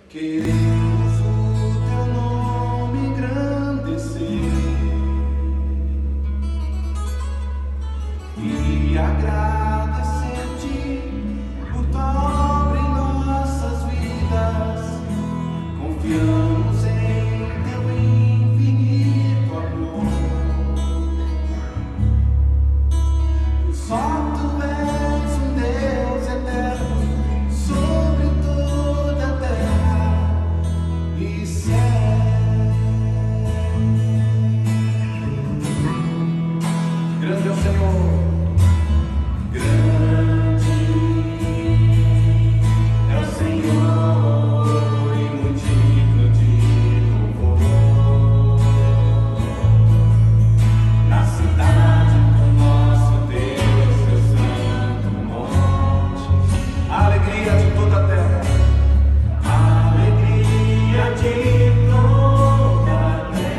Queremos o teu nome engrandecer e agradecer-te por tua obra em nossas vidas. Confiamos em teu infinito amor. Só tu és um Deus eterno sobre toda a terra e céu. Grande é o Senhor, grande é o Senhor e muito digno de louvor. Na cidade do nosso Deus, seu santo monte, a alegria de toda a terra, a alegria de toda a terra.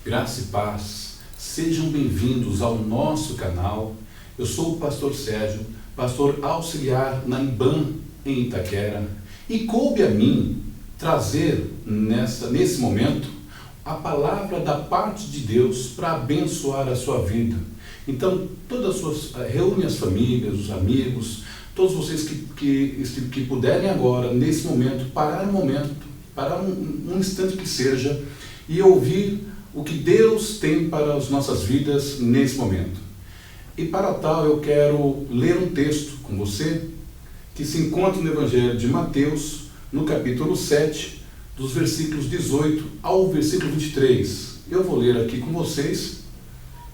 Graça e paz, sejam bem-vindos ao nosso canal. Eu sou o pastor Sérgio, pastor auxiliar na IBAM em Itaquera, e coube a mim trazer nesse momento a palavra da parte de Deus para abençoar a sua vida. Então, reúne as famílias, os amigos, todos vocês que puderem agora, nesse momento, parar um instante que seja, e ouvir o que Deus tem para as nossas vidas nesse momento. E para tal eu quero ler um texto com você, que se encontra no Evangelho de Mateus, no capítulo 7, dos versículos 18 ao versículo 23. Eu vou ler aqui com vocês,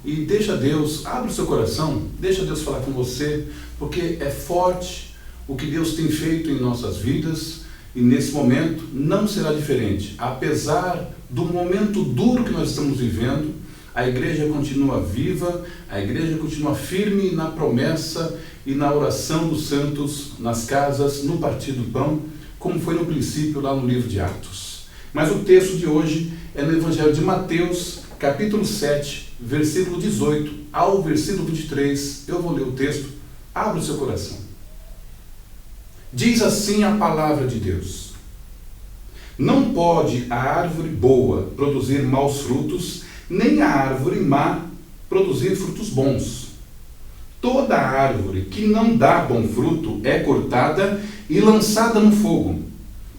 e deixa Deus, abre o seu coração, deixa Deus falar com você, porque é forte o que Deus tem feito em nossas vidas, e nesse momento não será diferente. Apesar do momento duro que nós estamos vivendo, a igreja continua viva, a igreja continua firme na promessa e na oração dos santos, nas casas, no partir do pão, como foi no princípio lá no livro de Atos. Mas o texto de hoje é no Evangelho de Mateus, capítulo 7, versículo 18 ao versículo 23. Eu vou ler o texto, abre o seu coração. Diz assim a palavra de Deus: não pode a árvore boa produzir maus frutos, nem a árvore má produzir frutos bons. Toda árvore que não dá bom fruto é cortada e lançada no fogo.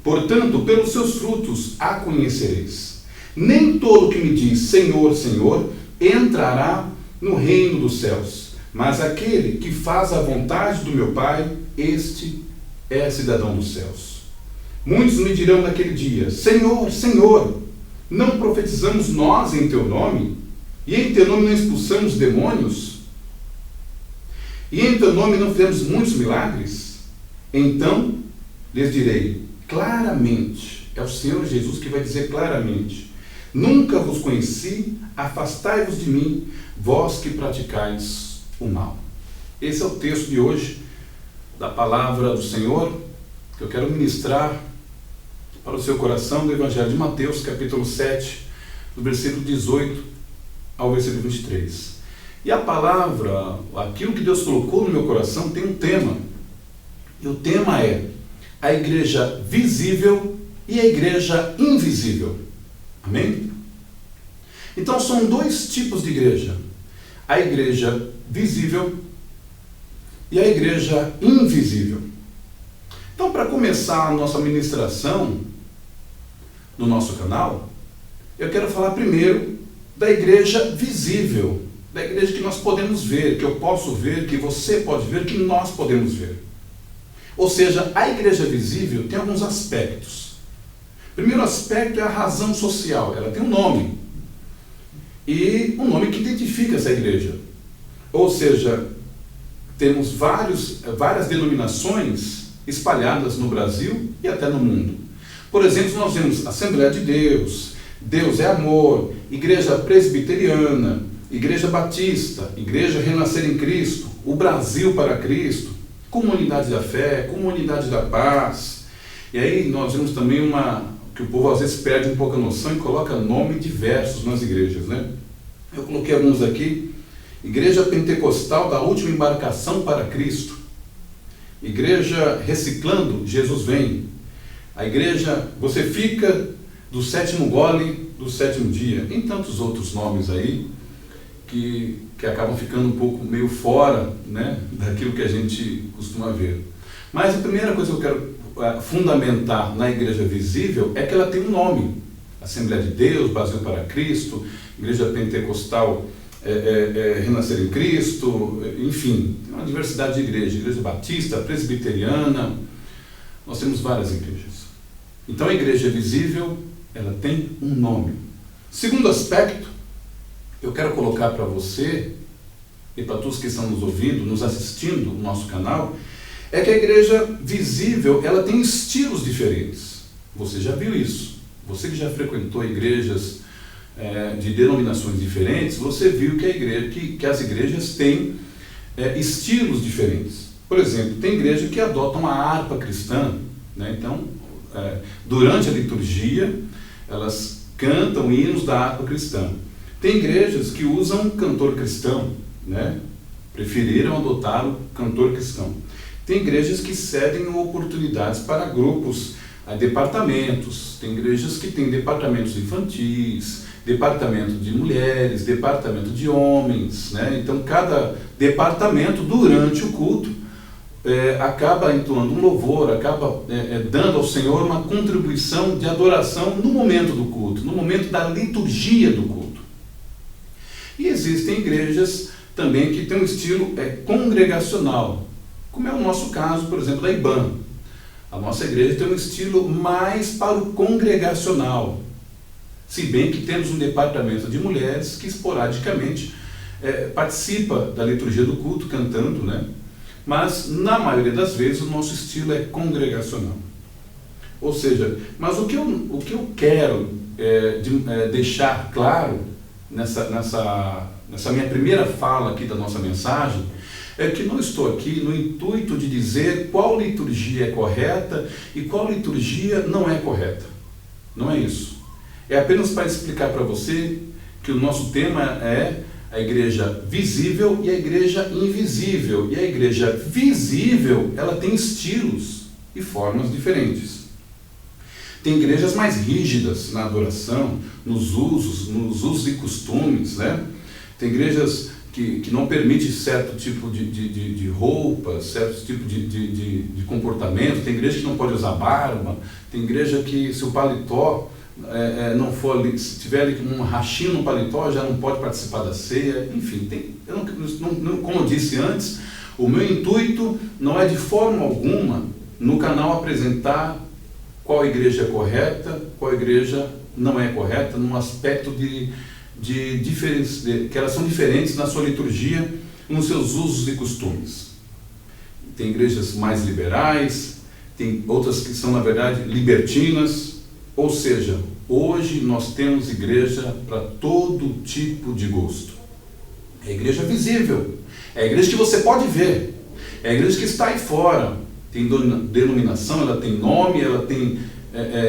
Portanto, pelos seus frutos a conhecereis. Nem todo que me diz Senhor, Senhor, entrará no reino dos céus, mas aquele que faz a vontade do meu Pai, este é cidadão dos céus. Muitos me dirão naquele dia: Senhor, Senhor, não profetizamos nós em teu nome? E em teu nome não expulsamos demônios? E em teu nome não fizemos muitos milagres? Então lhes direi claramente, é o Senhor Jesus que vai dizer claramente: nunca vos conheci, afastai-vos de mim, vós que praticais o mal. Esse é o texto de hoje, da palavra do Senhor, que eu quero ministrar para o seu coração, do Evangelho de Mateus, capítulo 7, do versículo 18 ao versículo 23. E a palavra, aquilo que Deus colocou no meu coração, tem um tema. E o tema é a igreja visível e a igreja invisível. Amém? Então são dois tipos de igreja: a igreja visível e a igreja invisível. Então, para começar a nossa ministração no nosso canal, eu quero falar primeiro da igreja visível, da igreja que nós podemos ver, que eu posso ver, que você pode ver, que nós podemos ver. Ou seja, a igreja visível tem alguns aspectos. O primeiro aspecto é a razão social. Ela tem um nome, e um nome que identifica essa igreja. Ou seja, temos várias denominações espalhadas no Brasil e até no mundo. Por exemplo, nós vemos Assembleia de Deus, Deus é Amor, Igreja Presbiteriana, Igreja Batista, Igreja Renascer em Cristo, o Brasil para Cristo, Comunidade da Fé, Comunidade da Paz. E aí nós vemos também que o povo às vezes perde um pouco a noção e coloca nome diversos nas igrejas, né? Eu coloquei alguns aqui: Igreja Pentecostal da Última Embarcação para Cristo, Igreja Reciclando, Jesus Vem, a igreja Você Fica do Sétimo Gole do Sétimo Dia, e tantos outros nomes aí que acabam ficando um pouco meio fora, né, daquilo que a gente costuma ver. Mas a primeira coisa que eu quero fundamentar na igreja visível é que ela tem um nome: Assembleia de Deus, Brasil para Cristo, Igreja Pentecostal Renascer em Cristo, enfim, tem uma diversidade de igrejas, Igreja Batista, Presbiteriana, nós temos várias igrejas. Então a igreja visível, ela tem um nome. Segundo aspecto, eu quero colocar para você e para todos que estão nos ouvindo, nos assistindo no nosso canal, é que a igreja visível, ela tem estilos diferentes. Você já viu isso? Você que já frequentou igrejas de denominações diferentes, você viu que as igrejas têm estilos diferentes. Por exemplo, tem igreja que adotam a harpa cristã, né? Então, durante a liturgia, elas cantam hinos da harpa cristã. Tem igrejas que usam cantor cristão, né? Preferiram adotar o cantor cristão. Tem igrejas que cedem oportunidades para grupos, departamentos. Tem igrejas que têm departamentos infantis, departamento de mulheres, departamento de homens, né? Então, cada departamento, durante o culto, acaba entoando um louvor, acaba dando ao Senhor uma contribuição de adoração no momento do culto, no momento da liturgia do culto. E existem igrejas também que têm um estilo congregacional, como é o nosso caso, por exemplo, da IBAN. A nossa igreja tem um estilo mais para o congregacional, se bem que temos um departamento de mulheres que esporadicamente participa da liturgia do culto, cantando, né? Mas, na maioria das vezes, o nosso estilo é congregacional. Ou seja, mas o que eu quero deixar claro nessa minha primeira fala aqui da nossa mensagem, é que não estou aqui no intuito de dizer qual liturgia é correta e qual liturgia não é correta. Não é isso. É apenas para explicar para você que o nosso tema é a igreja visível e a igreja invisível. E a igreja visível, ela tem estilos e formas diferentes. Tem igrejas mais rígidas na adoração, nos usos e costumes, né? Tem igrejas que não permitem certo tipo de roupa, certo tipo de comportamento. Tem igreja que não pode usar barba. Tem igreja que, se o paletó não for ali, se tiver ali um rachinho no paletó, já não pode participar da ceia. Enfim, como eu disse antes, o meu intuito não é de forma alguma no canal apresentar qual igreja é correta, qual igreja não é correta, num aspecto que elas são diferentes na sua liturgia, nos seus usos e costumes. Tem igrejas mais liberais, tem outras que são, na verdade, libertinas. Ou seja, hoje nós temos igreja para todo tipo de gosto. É a igreja visível, é a igreja que você pode ver, é a igreja que está aí fora. Tem denominação, ela tem nome, ela tem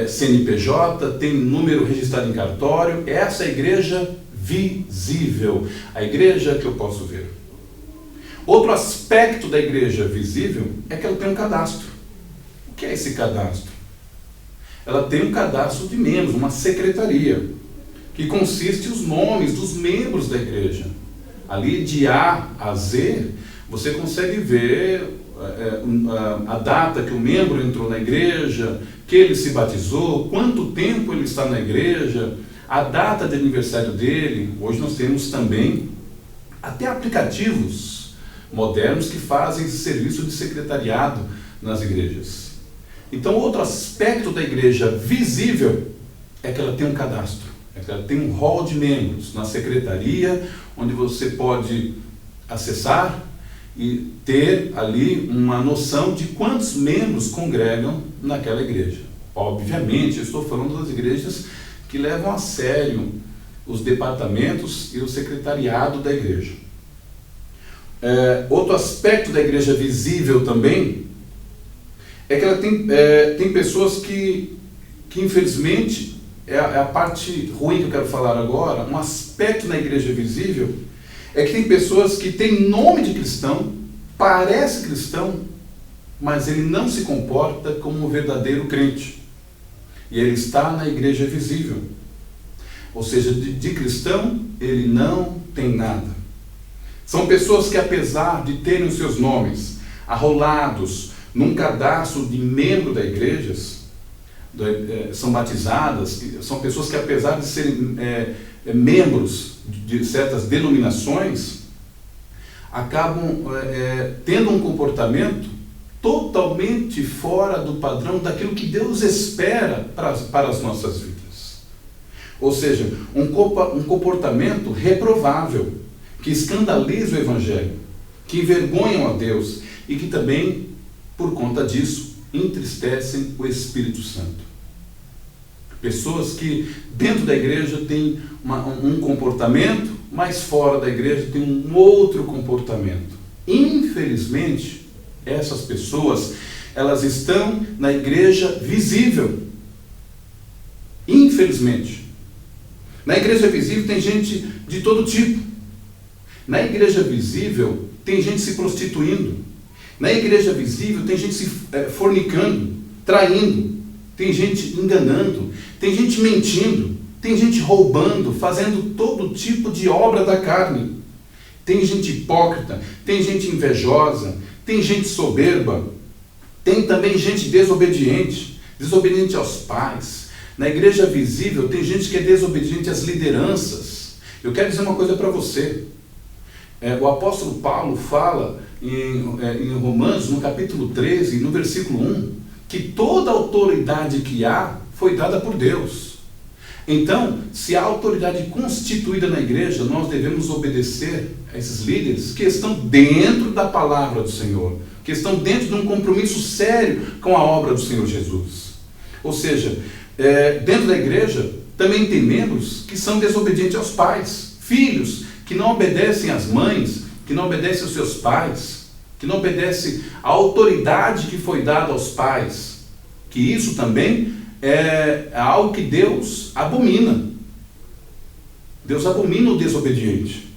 CNPJ, tem número registrado em cartório. Essa é a igreja visível, a igreja que eu posso ver. Outro aspecto da igreja visível é que ela tem um cadastro. O que é esse cadastro? Ela tem um cadastro de membros, uma secretaria, que consiste os nomes dos membros da igreja. Ali de A a Z, você consegue ver a data que o membro entrou na igreja, que ele se batizou, quanto tempo ele está na igreja, a data de aniversário dele. Hoje nós temos também até aplicativos modernos que fazem serviço de secretariado nas igrejas. Então, outro aspecto da igreja visível é que ela tem um cadastro, é que ela tem um rol de membros na secretaria, onde você pode acessar e ter ali uma noção de quantos membros congregam naquela igreja. Obviamente, eu estou falando das igrejas que levam a sério os departamentos e o secretariado da igreja. Outro aspecto da igreja visível também é que ela tem pessoas que infelizmente, é a parte ruim que eu quero falar agora. Um aspecto na igreja visível é que tem pessoas que têm nome de cristão, parece cristão, mas ele não se comporta como um verdadeiro crente. E ele está na igreja visível. Ou seja, de cristão, ele não tem nada. São pessoas que, apesar de terem os seus nomes arrolados num cadastro de membro da igreja, são batizadas, são pessoas que, apesar de serem membros de certas denominações, acabam tendo um comportamento totalmente fora do padrão daquilo que Deus espera para as nossas vidas. Ou seja, um comportamento reprovável, que escandaliza o Evangelho, que envergonham a Deus e que também, por conta disso, entristecem o Espírito Santo. Pessoas que dentro da igreja têm um comportamento, mas fora da igreja tem um outro comportamento. Infelizmente, essas pessoas, elas estão na igreja visível. Infelizmente. Na igreja visível tem gente de todo tipo. Na igreja visível tem gente se prostituindo. Na igreja visível tem gente se fornicando, traindo. Tem gente enganando. Tem gente mentindo. Tem gente roubando, fazendo todo tipo de obra da carne. Tem gente hipócrita. Tem gente invejosa. Tem gente soberba. Tem também gente desobediente. Desobediente aos pais. Na igreja visível tem gente que é desobediente às lideranças. Eu quero dizer uma coisa para você. O apóstolo Paulo fala em Romanos, no capítulo 13, no versículo 1, que toda autoridade que há foi dada por Deus. Então, se há autoridade constituída na igreja, nós devemos obedecer a esses líderes que estão dentro da palavra do Senhor, que estão dentro de um compromisso sério com a obra do Senhor Jesus. Ou seja, dentro da igreja também tem membros que são desobedientes aos pais, filhos que não obedecem às mães, que não obedecem aos seus pais, que não obedecem à autoridade que foi dada aos pais, que isso também é algo que Deus abomina. Deus abomina o desobediente.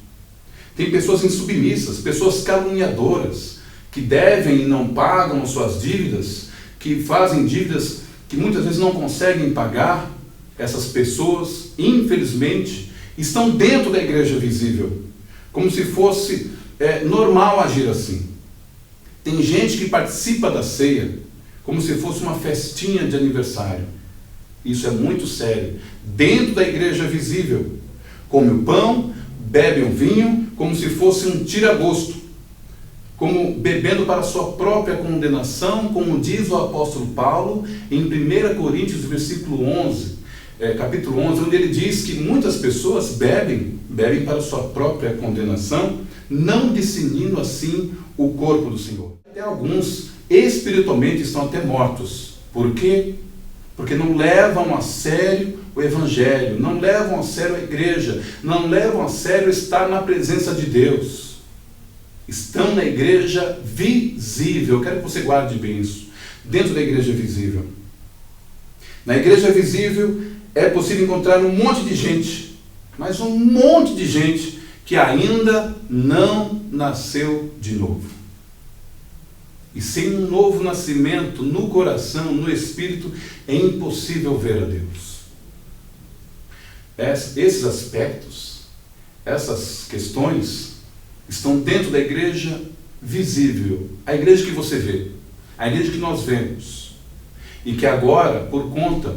Tem pessoas insubmissas, pessoas caluniadoras, que devem e não pagam as suas dívidas, que fazem dívidas que muitas vezes não conseguem pagar. Essas pessoas, infelizmente, estão dentro da igreja visível, como se fosse normal agir assim. Tem gente que participa da ceia como se fosse uma festinha de aniversário. Isso é muito sério. Dentro da igreja visível, come o pão, bebe o vinho, como se fosse um tira-gosto, como bebendo para sua própria condenação, como diz o apóstolo Paulo em 1 Coríntios, capítulo 11, onde ele diz que muitas pessoas bebem para sua própria condenação, não discernindo assim o corpo do Senhor. Até alguns espiritualmente estão até mortos. Por quê? Porque não levam a sério o Evangelho, não levam a sério a igreja, não levam a sério estar na presença de Deus. Estão na igreja visível. Eu quero que você guarde bem isso. Dentro da igreja visível. Na igreja visível é possível encontrar um monte de gente, mas um monte de gente que ainda não nasceu de novo. E sem um novo nascimento no coração, no espírito, é impossível ver a Deus. Esses aspectos, essas questões, estão dentro da igreja visível. A igreja que você vê, a igreja que nós vemos. E que agora, por conta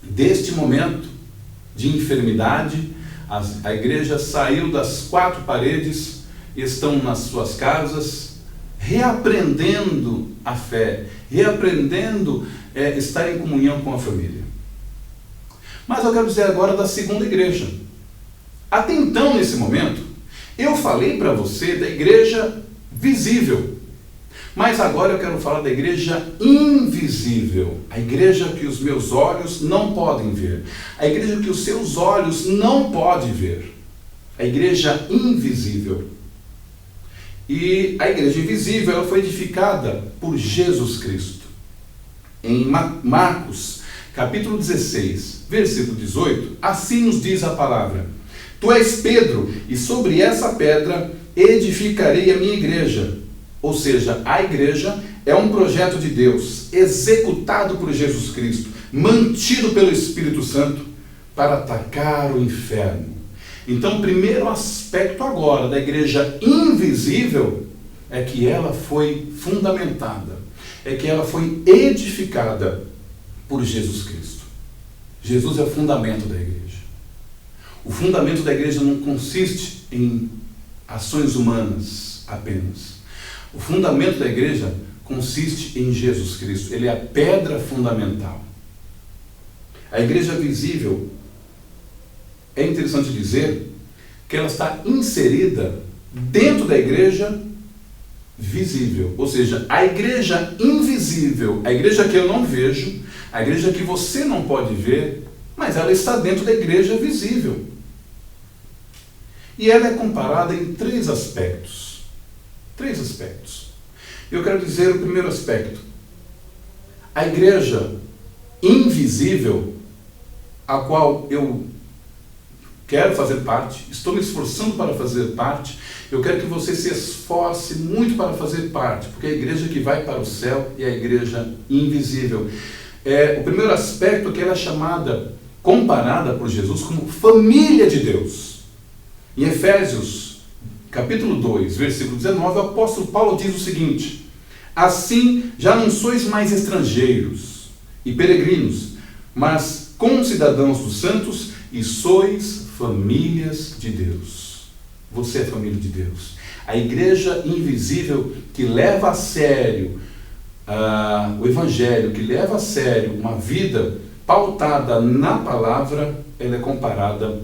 deste momento de enfermidade, a igreja saiu das quatro paredes, estão nas suas casas, reaprendendo a fé, reaprendendo estar em comunhão com a família. Mas eu quero dizer agora da segunda igreja. Até então, nesse momento, eu falei para você da igreja visível. Mas agora eu quero falar da igreja invisível. A igreja que os meus olhos não podem ver. A igreja que os seus olhos não podem ver. A igreja invisível. E a igreja invisível ela foi edificada por Jesus Cristo. Em Marcos, capítulo 16, versículo 18, assim nos diz a palavra: Tu és Pedro, e sobre essa pedra edificarei a minha igreja. Ou seja, a igreja é um projeto de Deus, executado por Jesus Cristo, mantido pelo Espírito Santo, para atacar o inferno. Então, o primeiro aspecto agora da igreja invisível é que ela foi fundamentada, é que ela foi edificada por Jesus Cristo. Jesus é o fundamento da igreja. O fundamento da igreja não consiste em ações humanas apenas. O fundamento da igreja consiste em Jesus Cristo. Ele é a pedra fundamental. A igreja visível, é interessante dizer que ela está inserida dentro da igreja visível. Ou seja, a igreja invisível, a igreja que eu não vejo, a igreja que você não pode ver, mas ela está dentro da igreja visível. E ela é comparada em três aspectos. Três aspectos. Eu quero dizer o primeiro aspecto. A igreja invisível, a qual eu quero fazer parte, estou me esforçando para fazer parte. Eu quero que você se esforce muito para fazer parte, porque é a igreja que vai para o céu é a igreja invisível. O primeiro aspecto é que ela é chamada, comparada por Jesus, como família de Deus. Em Efésios, capítulo 2, versículo 19, o apóstolo Paulo diz o seguinte: assim já não sois mais estrangeiros e peregrinos, mas concidadãos dos santos e sois famílias de Deus. Você é família de Deus. A igreja invisível que leva a sério o evangelho, que leva a sério uma vida pautada na palavra, ela é comparada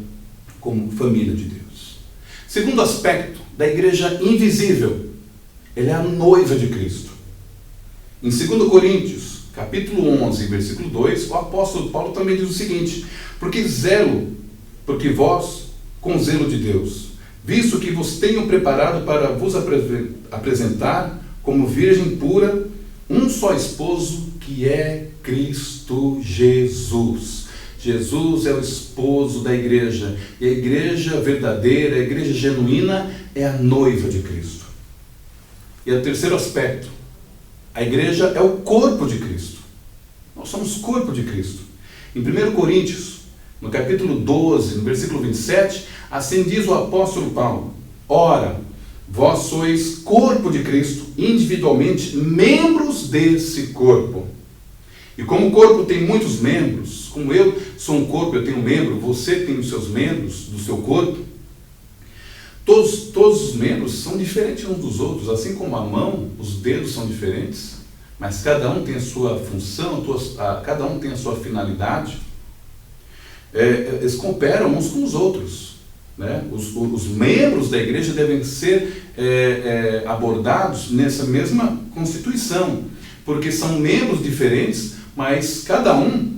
como família de Deus. Segundo aspecto da igreja invisível, ela é a noiva de Cristo. Em 2 Coríntios, capítulo 11, versículo 2, o apóstolo Paulo também diz o seguinte: porque vós, com zelo de Deus, visto que vos tenho preparado para vos apresentar como virgem pura, um só esposo, que é Cristo Jesus. Jesus é o esposo da igreja, e a igreja verdadeira, a igreja genuína, é a noiva de Cristo. E o terceiro aspecto, a igreja é o corpo de Cristo. Nós somos corpo de Cristo. Em 1 Coríntios, no capítulo 12, no versículo 27, assim diz o apóstolo Paulo: ora, vós sois corpo de Cristo, individualmente membros desse corpo. E como o corpo tem muitos membros, como eu sou um corpo, eu tenho um membro, você tem os seus membros do seu corpo, todos os membros são diferentes uns dos outros, assim como a mão, os dedos são diferentes, mas cada um tem a sua função, cada um tem a sua finalidade. Eles cooperam uns com os outros, né? Os membros da igreja devem ser abordados nessa mesma constituição, porque são membros diferentes, mas cada um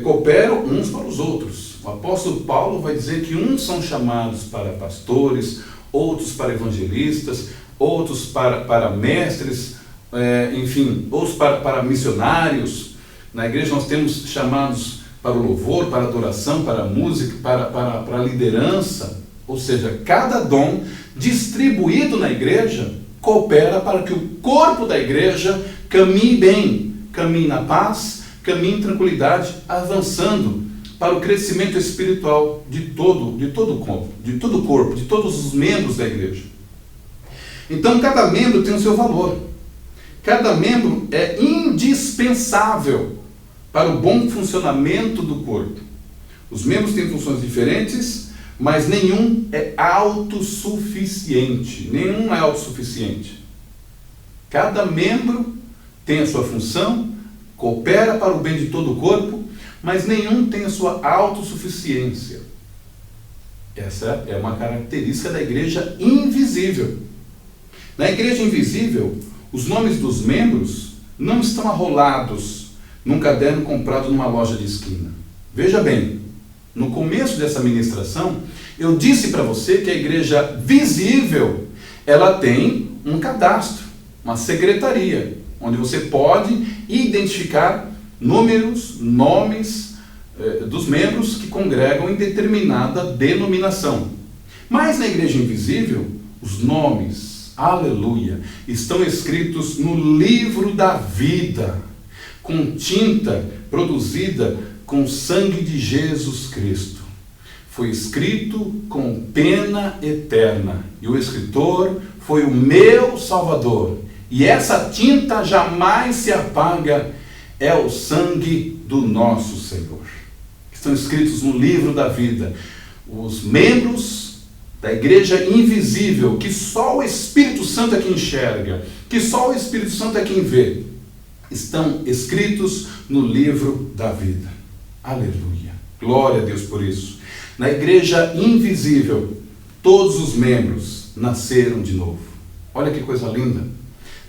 cooperam uns para os outros. O apóstolo Paulo vai dizer que uns são chamados para pastores, outros para evangelistas, outros para mestres, enfim, outros para missionários. Na igreja nós temos chamados para o louvor, para a adoração, para a música, para a liderança. Ou seja, cada dom distribuído na igreja coopera para que o corpo da igreja caminhe bem, caminhe na paz, caminhe em tranquilidade, avançando para o crescimento espiritual de todo o corpo, de todos os membros da igreja. Então, cada membro tem o seu valor. Cada membro é indispensável para o bom funcionamento do corpo. Os membros têm funções diferentes, mas nenhum é autossuficiente. Nenhum é autossuficiente. Cada membro tem a sua função, coopera para o bem de todo o corpo, mas nenhum tem a sua autossuficiência. Essa é uma característica da igreja invisível. Na igreja invisível, os nomes dos membros não estão arrolados num caderno comprado numa loja de esquina. Veja bem, no começo dessa ministração, eu disse para você que a igreja visível, ela tem um cadastro, uma secretaria, onde você pode identificar nomes dos membros que congregam em determinada denominação. Mas na igreja invisível, os nomes, aleluia, estão escritos no livro da vida, com tinta produzida com o sangue de Jesus Cristo. Foi escrito com pena eterna, e o escritor foi o meu Salvador. E essa tinta jamais se apaga, é o sangue do nosso Senhor. Estão escritos no livro da vida. Os membros da igreja invisível, que só o Espírito Santo é quem enxerga, que só o Espírito Santo é quem vê, estão escritos no livro da vida. Aleluia. Glória a Deus por isso. Na igreja invisível, todos os membros nasceram de novo. Olha que coisa linda.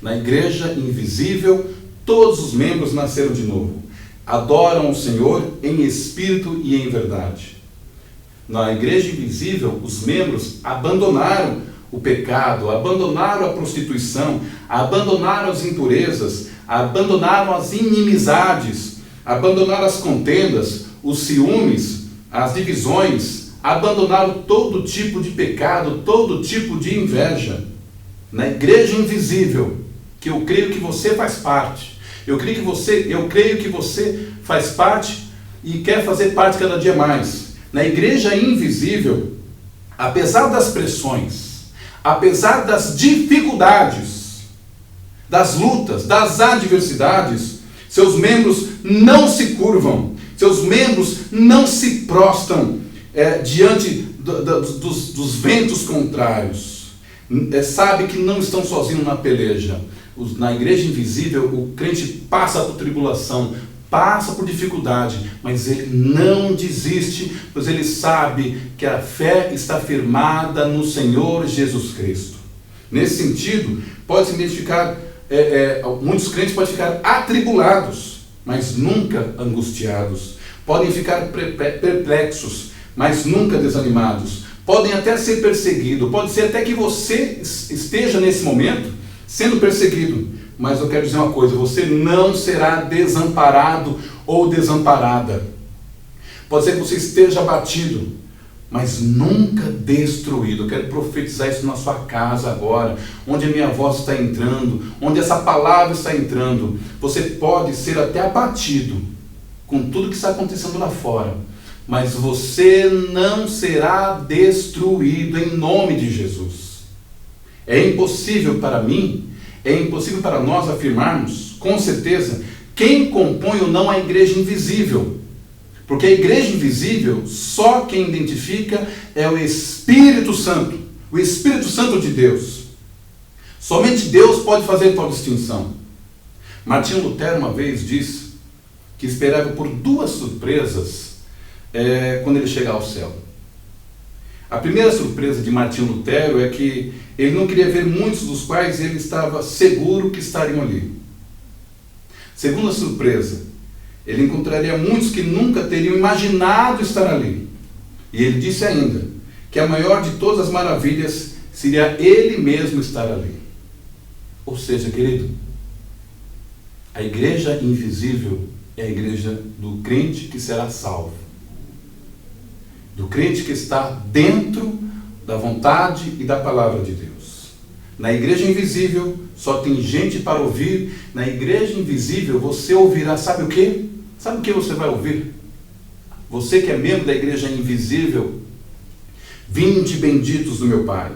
Na igreja invisível, todos os membros nasceram de novo. Adoram o Senhor em espírito e em verdade. Na igreja invisível, os membros abandonaram o pecado, abandonaram a prostituição, abandonaram as impurezas, abandonaram as inimizades, abandonaram as contendas, os ciúmes, as divisões, abandonaram todo tipo de pecado, todo tipo de inveja. Na igreja invisível, que eu creio que você faz parte, eu creio que você faz parte e quer fazer parte cada dia mais. Na igreja invisível, apesar das pressões, apesar das dificuldades, das lutas, das adversidades, seus membros não se curvam, seus membros não se prostram diante dos ventos contrários. Sabe que não estão sozinhos na peleja. Na igreja invisível, o crente passa por tribulação, passa por dificuldade, mas ele não desiste, pois ele sabe que a fé está firmada no Senhor Jesus Cristo. Nesse sentido, pode-se identificar, muitos crentes podem ficar atribulados, mas nunca angustiados. Podem ficar perplexos, mas nunca desanimados. Podem até ser perseguidos, pode ser até que você esteja nesse momento sendo perseguido, mas eu quero dizer uma coisa, você não será desamparado ou desamparada. Pode ser que você esteja abatido, mas nunca destruído. Eu quero profetizar isso na sua casa agora, onde a minha voz está entrando, onde essa palavra está entrando. Você pode ser até abatido com tudo que está acontecendo lá fora, mas você não será destruído em nome de Jesus. É impossível para mim, é impossível para nós afirmarmos, com certeza, quem compõe ou não a igreja invisível. Porque a igreja invisível, só quem identifica é o Espírito Santo. O Espírito Santo de Deus. Somente Deus pode fazer tal distinção. Martinho Lutero uma vez disse que esperava por duas surpresas quando ele chegar ao céu. A primeira surpresa de Martinho Lutero é que ele não queria ver muitos dos quais ele estava seguro que estariam ali. Segunda surpresa, ele encontraria muitos que nunca teriam imaginado estar ali. E ele disse ainda que a maior de todas as maravilhas seria ele mesmo estar ali. Ou seja, querido, a igreja invisível é a igreja do crente que será salvo. Do crente que está dentro da vontade e da palavra de Deus. Na igreja invisível só tem gente para ouvir. Na igreja invisível você ouvirá, sabe o quê? Sabe o que você vai ouvir? Você que é membro da igreja invisível, vinde benditos do meu Pai,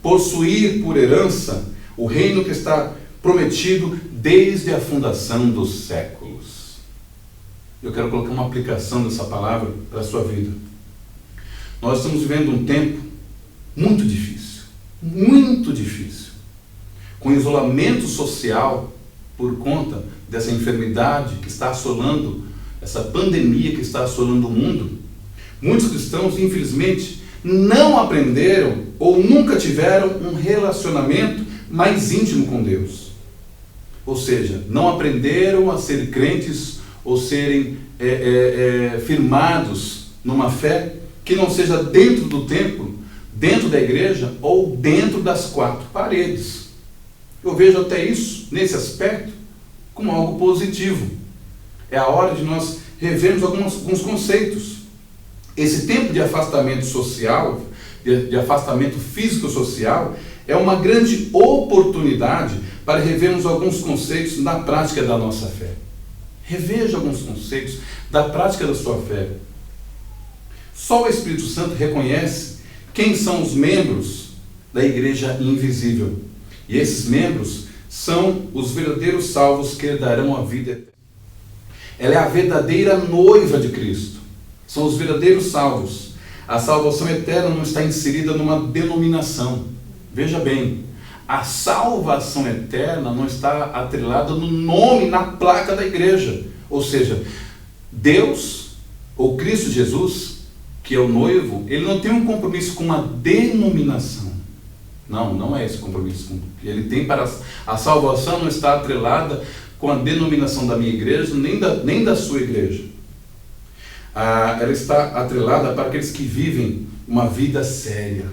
possuir por herança o reino que está prometido desde a fundação dos séculos. Eu quero colocar uma aplicação dessa palavra para a sua vida. Nós estamos vivendo um tempo muito difícil, com isolamento social por conta dessa enfermidade que está assolando, essa pandemia que está assolando o mundo. Muitos cristãos, infelizmente, não aprenderam ou nunca tiveram um relacionamento mais íntimo com Deus. Ou seja, não aprenderam a ser crentes ou serem firmados numa fé que não seja dentro do templo, dentro da igreja ou dentro das quatro paredes. Eu vejo até isso, nesse aspecto, como algo positivo. É a hora de nós revermos alguns conceitos. Esse tempo de afastamento social, de afastamento físico-social, é uma grande oportunidade para revermos alguns conceitos na prática da nossa fé. Reveja alguns conceitos da prática da sua fé. Só o Espírito Santo reconhece quem são os membros da igreja invisível. E esses membros são os verdadeiros salvos que herdarão a vida eterna. Ela é a verdadeira noiva de Cristo. São os verdadeiros salvos. A salvação eterna não está inserida numa denominação. Veja bem, a salvação eterna não está atrelada no nome, na placa da igreja. Ou seja, Deus, ou Cristo Jesus, que é o noivo, ele não tem um compromisso com uma denominação. Não é esse compromisso que ele tem para a salvação. Não está atrelada com a denominação da minha igreja, nem da sua igreja. Ela está atrelada para aqueles que vivem uma vida séria,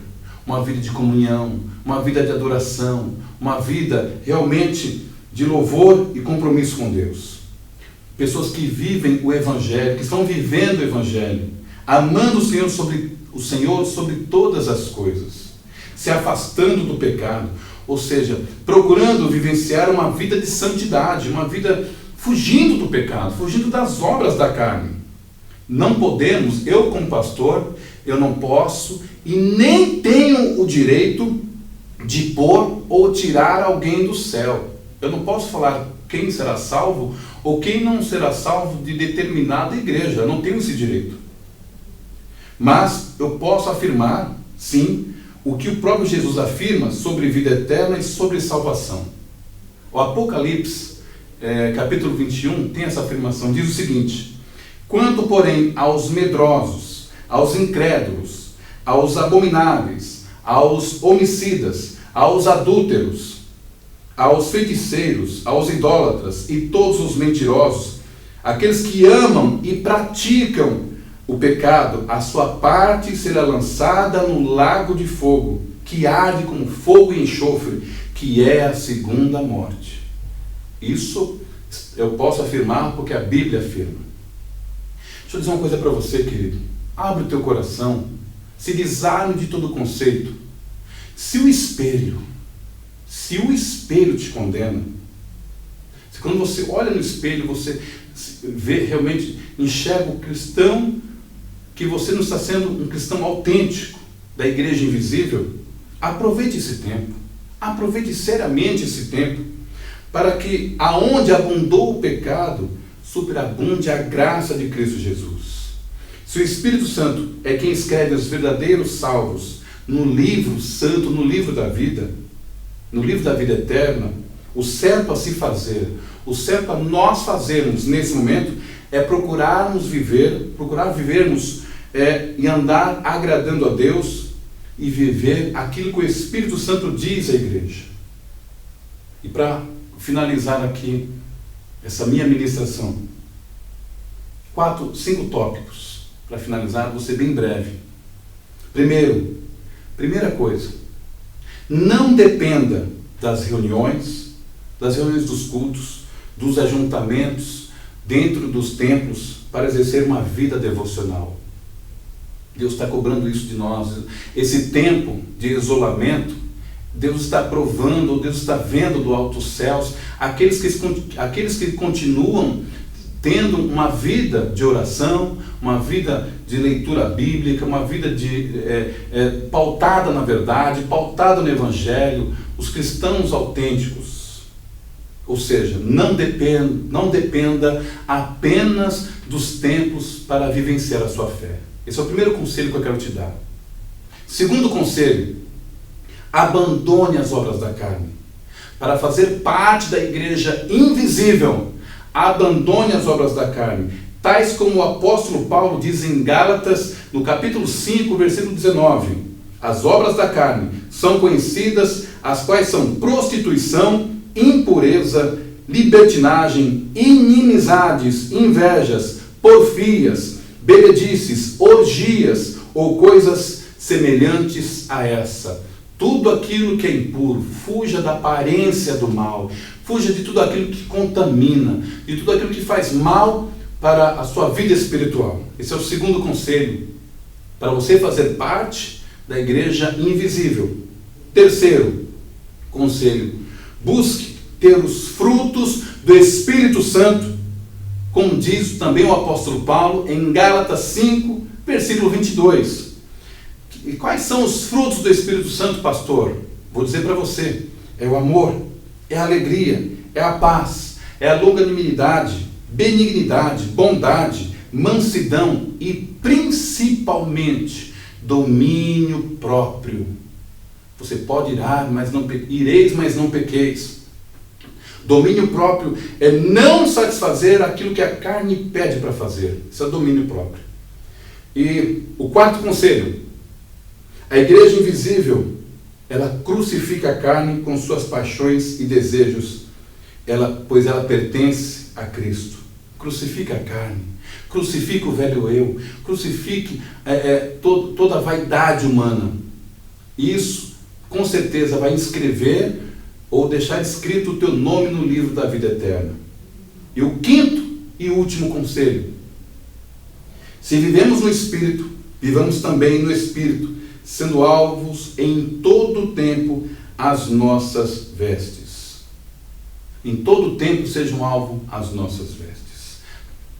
uma vida de comunhão, uma vida de adoração, uma vida realmente de louvor e compromisso com Deus. Pessoas que vivem o Evangelho, que estão vivendo o Evangelho, amando o Senhor sobre o Senhor sobre todas as coisas, se afastando do pecado, ou seja, procurando vivenciar uma vida de santidade, uma vida fugindo do pecado, fugindo das obras da carne. Não podemos, eu como pastor, eu não posso e nem tenho o direito de pôr ou tirar alguém do céu. Eu não posso falar quem será salvo ou quem não será salvo de determinada igreja. Eu não tenho esse direito. Mas eu posso afirmar, sim, o que o próprio Jesus afirma sobre vida eterna e sobre salvação. O Apocalipse, capítulo 21, tem essa afirmação. Diz o seguinte: quanto, porém, aos medrosos, aos incrédulos, aos abomináveis, aos homicidas, aos adúlteros, aos feiticeiros, aos idólatras e todos os mentirosos, aqueles que amam e praticam o pecado, a sua parte será lançada no lago de fogo, que arde com fogo e enxofre, que é a segunda morte. Isso eu posso afirmar porque a Bíblia afirma. Deixa eu dizer uma coisa para você, querido. Abre o teu coração, se desarme de todo conceito. Se o espelho te condena, se quando você olha no espelho, você vê, realmente enxerga o cristão, que você não está sendo um cristão autêntico da igreja invisível, aproveite esse tempo, aproveite seriamente esse tempo, para que aonde abundou o pecado, superabunde a graça de Cristo Jesus. Se o Espírito Santo é quem escreve os verdadeiros salvos no livro santo, no livro da vida eterna, o certo a se fazer, o certo a nós fazermos nesse momento é procurar vivermos e andar agradando a Deus e viver aquilo que o Espírito Santo diz à igreja. E para finalizar aqui essa minha ministração, 5 tópicos para finalizar, vou ser bem breve. Primeira coisa, não dependa das reuniões dos cultos, dos ajuntamentos, dentro dos templos, para exercer uma vida devocional. Deus está cobrando isso de nós. Esse tempo de isolamento, Deus está provando, Deus está vendo do alto céus, aqueles que continuam tendo uma vida de oração, uma vida de leitura bíblica, uma vida pautada na verdade, pautada no Evangelho, os cristãos autênticos. Ou seja, não dependa apenas dos templos para vivenciar a sua fé. Esse é o primeiro conselho que eu quero te dar. Segundo conselho, abandone as obras da carne. Para fazer parte da igreja invisível, abandone as obras da carne, tais como o apóstolo Paulo diz em Gálatas, no capítulo 5, versículo 19. As obras da carne são conhecidas, as quais são prostituição, impureza, libertinagem, inimizades, invejas, porfias, bebedices, orgias ou coisas semelhantes a essa. Tudo aquilo que é impuro, fuja da aparência do mal, fuja de tudo aquilo que contamina, de tudo aquilo que faz mal para a sua vida espiritual. Esse é o segundo conselho, para você fazer parte da igreja invisível. Terceiro conselho, busque ter os frutos do Espírito Santo, como diz também o apóstolo Paulo em Gálatas 5, versículo 22. E quais são os frutos do Espírito Santo, pastor? Vou dizer para você: é o amor, é a alegria, é a paz, é a longanimidade, benignidade, bondade, mansidão e principalmente domínio próprio. Você pode ireis, mas não pequeis. Domínio próprio é não satisfazer aquilo que a carne pede para fazer. Isso é domínio próprio. E o quarto conselho: a igreja invisível, ela crucifica a carne com suas paixões e desejos, pois ela pertence a Cristo. Crucifica a carne, crucifica o velho eu, crucifique toda a vaidade humana. Isso, com certeza, vai inscrever ou deixar escrito o teu nome no livro da vida eterna. E o quinto e último conselho: se vivemos no Espírito, Vivamos também no Espírito, sendo alvos em todo o tempo as nossas vestes. Em todo o tempo sejam alvo as nossas vestes.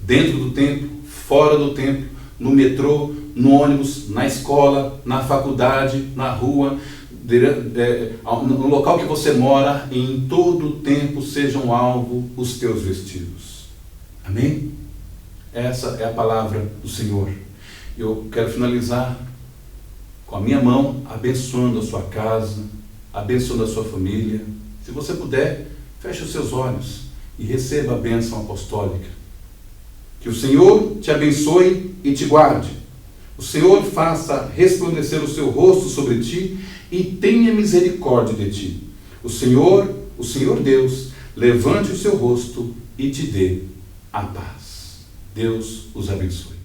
Dentro do templo, fora do templo, no metrô, no ônibus, na escola, na faculdade, na rua, no local que você mora, em todo o tempo sejam alvo os teus vestidos. Amém? Essa é a palavra do Senhor. Eu quero finalizar com a minha mão, abençoando a sua casa, abençoando a sua família. Se você puder, feche os seus olhos e receba a bênção apostólica. Que o Senhor te abençoe e te guarde. O Senhor faça resplandecer o seu rosto sobre ti e tenha misericórdia de ti. O Senhor Deus, levante o seu rosto e te dê a paz. Deus os abençoe.